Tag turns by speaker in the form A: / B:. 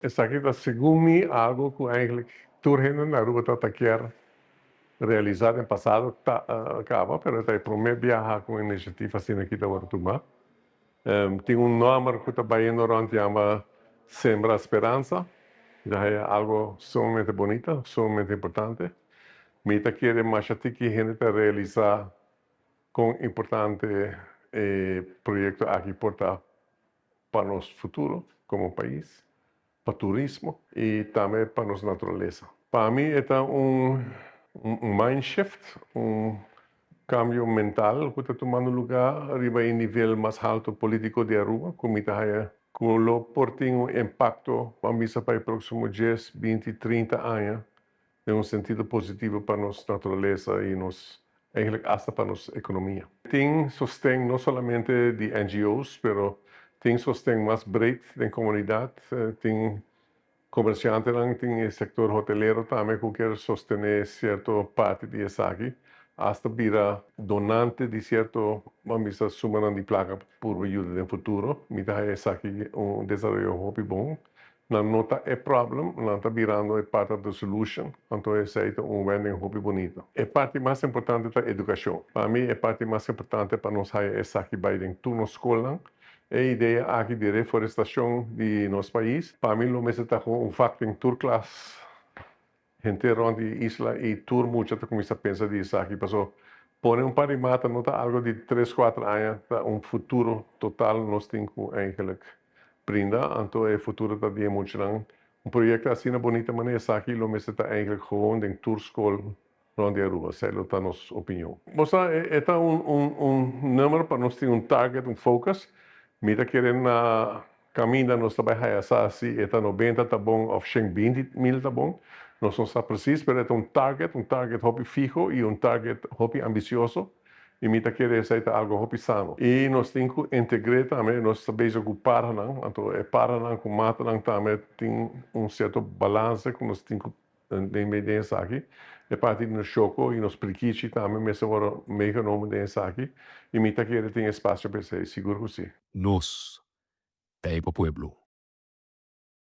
A: Essa aqui está, segundo algo que eigenlijk turgendo na rua está quer realizar no passado acaba, pero está primeiro viajar com iniciativa assim aqui da Wartuma. Tem nome que está indo around chama Sembra Esperança. Já é algo sumamente bonito, sumamente importante. Mita quer mais que a gente realizar com importante projeto aqui para nosso futuro como país, para turismo e também para nossa natureza. Para mim, é mind shift, cambio mental que está tomando lugar arriba em nível mais alto político de Aruba, como está que lo tem impacto para mim para os próximos 10, 20, 30 anos, em sentido positivo para nossa natureza e eigenlijk hasta para nossa economia. Tem sostém não somente de NGOs, mas tem sostém mais breed da comunidade, tem comerciantes, tem o setor hoteleiro também que quer sostener certa parte de essa aqui, hasta vira donante de certo, vamos a sumar de placa por ajuda no futuro, mita essa aqui desenvolvimento hobby bom. Não está problema, não está virando parte da solução, então esse é vending hobby bonito. A parte mais importante é a educação. Para mim, a parte mais importante para nós é essa aqui vai dentro da escola. A ideia aqui de reforestação de nosso país, para mim, lo mesmo está com facto em tour class, gente around de isla e tour mucho te comienza a pensar disso aqui, passou pone par de mata, não está algo de 3, 4 anos, tá futuro total nós temos eigenlijk brinda, então o futuro está bem muito lang. Projeto assim na bonita maneira, aqui lo mesmo está eigenlijk gewoon de tour school onde Aruba, essa é a nossa opinião. Mas é número para nós ter target, focus. Mira querendo caminhar nós trabalhar assim, é 90 tá bom, ou 120 mil tá bom. Nós não sabemos preciso, mas é target hobby fijo e target hobby ambicioso. E mita querer ser algo hobby sano. E nós temos que integrar também, nós sabemos que Paraná, então Paraná com Mataná também tem certo balanço que nós temos que medir aqui. É parte do choco e nos priquici também, mas agora mega nome dessa aqui. E mita querer tem espaço para ser seguro que sim.
B: Nos, Peipo Pueblo.